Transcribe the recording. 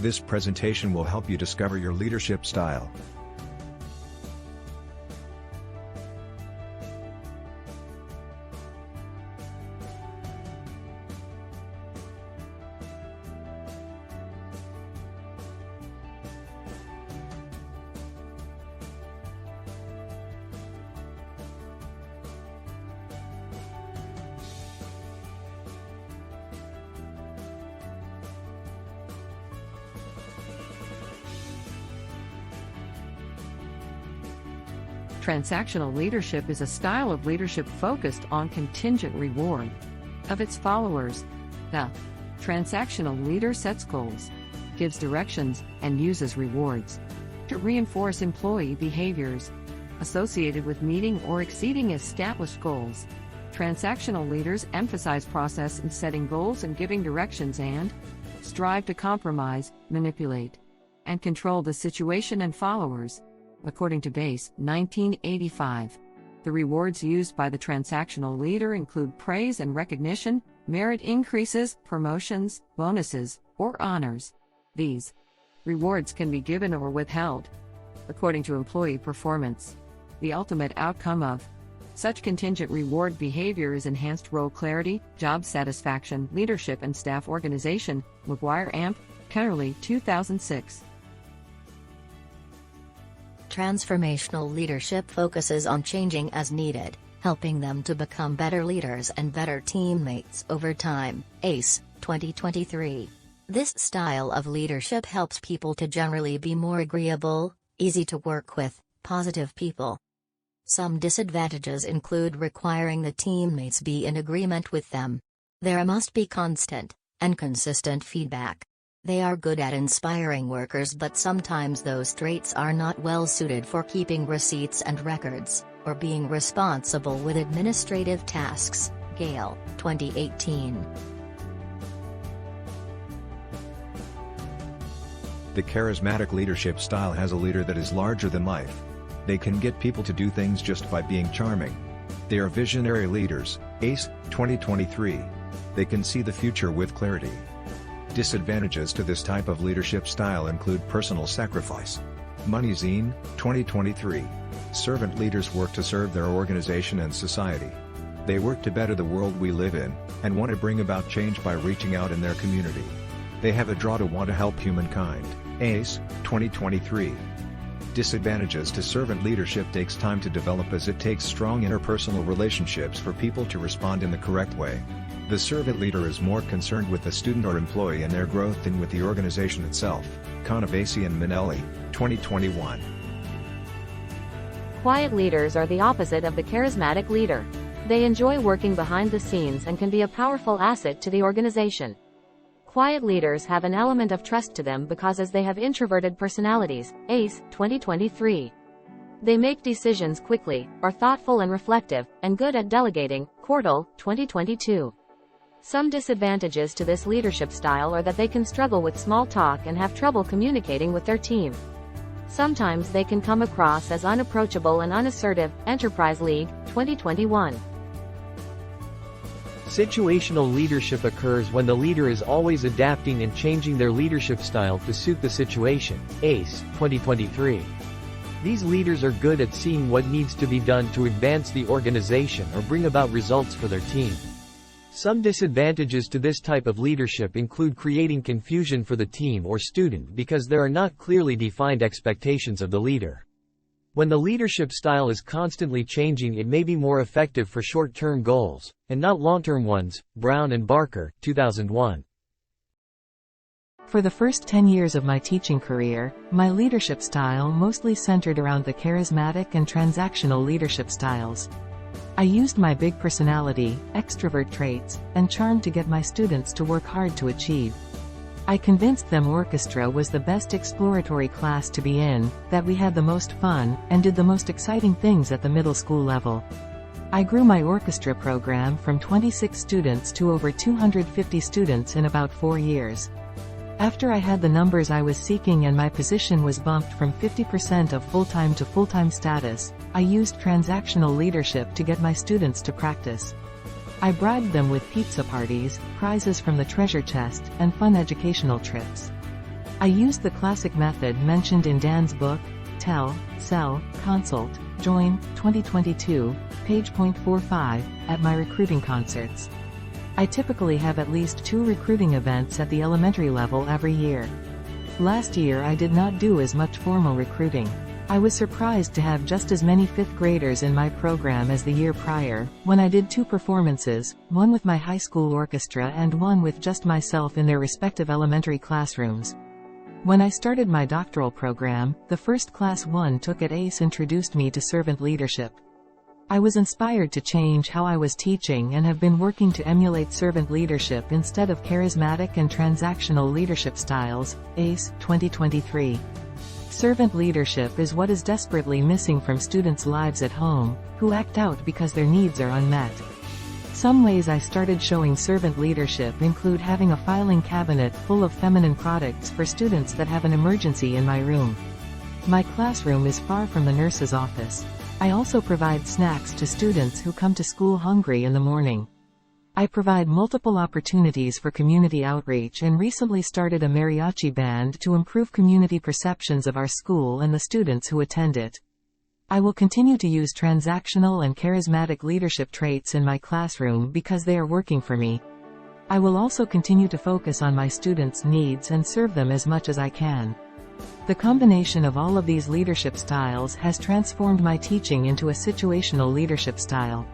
This presentation will help you discover your leadership style. Transactional leadership is a style of leadership focused on contingent reward of its followers. The transactional leader sets goals, gives directions, and uses rewards to reinforce employee behaviors associated with meeting or exceeding established goals. Transactional leaders emphasize process in setting goals and giving directions and strive to compromise, manipulate, and control the situation and followers. According to Bass, 1985, the rewards used by the transactional leader include praise and recognition, merit increases, promotions, bonuses, or honors. These rewards can be given or withheld according to employee performance. The ultimate outcome of such contingent reward behavior is enhanced role clarity, job satisfaction, leadership and staff organization. McGuire Amp, Kennerly, 2006. Transformational leadership focuses on changing as needed, helping them to become better leaders and better teammates over time. ACE, 2023. This style of leadership helps people to generally be more agreeable, easy to work with, positive people. Some disadvantages include requiring the teammates be in agreement with them. There must be constant and consistent feedback. They are good at inspiring workers, but sometimes those traits are not well suited for keeping receipts and records, or being responsible with administrative tasks. Gale, 2018. The charismatic leadership style has a leader that is larger than life. They can get people to do things just by being charming. They are visionary leaders. ACE, 2023. They can see the future with clarity. Disadvantages to this type of leadership style include personal sacrifice. Money Zine, 2023. Servant leaders work to serve their organization and society. They work to better the world we live in, and want to bring about change by reaching out in their community. They have a draw to want to help humankind. ACE, 2023. Disadvantages to servant leadership takes time to develop, as it takes strong interpersonal relationships for people to respond in the correct way. The servant leader is more concerned with the student or employee and their growth than with the organization itself. Canavesi and Minelli, 2021. Quiet leaders are the opposite of the charismatic leader. They enjoy working behind the scenes and can be a powerful asset to the organization. Quiet leaders have an element of trust to them because as they have introverted personalities. ACE, 2023. They make decisions quickly, are thoughtful and reflective, and good at delegating. Cordell, 2022. Some disadvantages to this leadership style are that they can struggle with small talk and have trouble communicating with their team. Sometimes they can come across as unapproachable and unassertive. Enterprise League, 2021. Situational leadership occurs when the leader is always adapting and changing their leadership style to suit the situation. ACE, 2023. These leaders are good at seeing what needs to be done to advance the organization or bring about results for their team. Some disadvantages to this type of leadership include creating confusion for the team or student because there are not clearly defined expectations of the leader. When the leadership style is constantly changing, it may be more effective for short-term goals, and not long-term ones. Brown and Barker, 2001. For the first 10 years of my teaching career, my leadership style mostly centered around the charismatic and transactional leadership styles. I used my big personality, extrovert traits, and charm to get my students to work hard to achieve. I convinced them orchestra was the best exploratory class to be in, that we had the most fun, and did the most exciting things at the middle school level. I grew my orchestra program from 26 students to over 250 students in about 4 years. After I had the numbers I was seeking and my position was bumped from 50% of full-time to full-time status, I used transactional leadership to get my students to practice. I bribed them with pizza parties, prizes from the treasure chest, and fun educational trips. I used the classic method mentioned in Dan's book, Tell, Sell, Consult, Join, 2022, page .45, at my recruiting concerts. I typically have at least 2 recruiting events at the elementary level every year. Last year I did not do as much formal recruiting. I was surprised to have just as many 5th graders in my program as the year prior, when I did 2 performances, one with my high school orchestra and one with just myself in their respective elementary classrooms. When I started my doctoral program, the first class 1 took at ACE introduced me to servant leadership. I was inspired to change how I was teaching and have been working to emulate servant leadership instead of charismatic and transactional leadership styles, ACE, 2023. Servant leadership is what is desperately missing from students' lives at home, who act out because their needs are unmet. Some ways I started showing servant leadership include having a filing cabinet full of feminine products for students that have an emergency in my room. My classroom is far from the nurse's office. I also provide snacks to students who come to school hungry in the morning. I provide multiple opportunities for community outreach and recently started a mariachi band to improve community perceptions of our school and the students who attend it. I will continue to use transactional and charismatic leadership traits in my classroom because they are working for me. I will also continue to focus on my students' needs and serve them as much as I can. The combination of all of these leadership styles has transformed my teaching into a situational leadership style.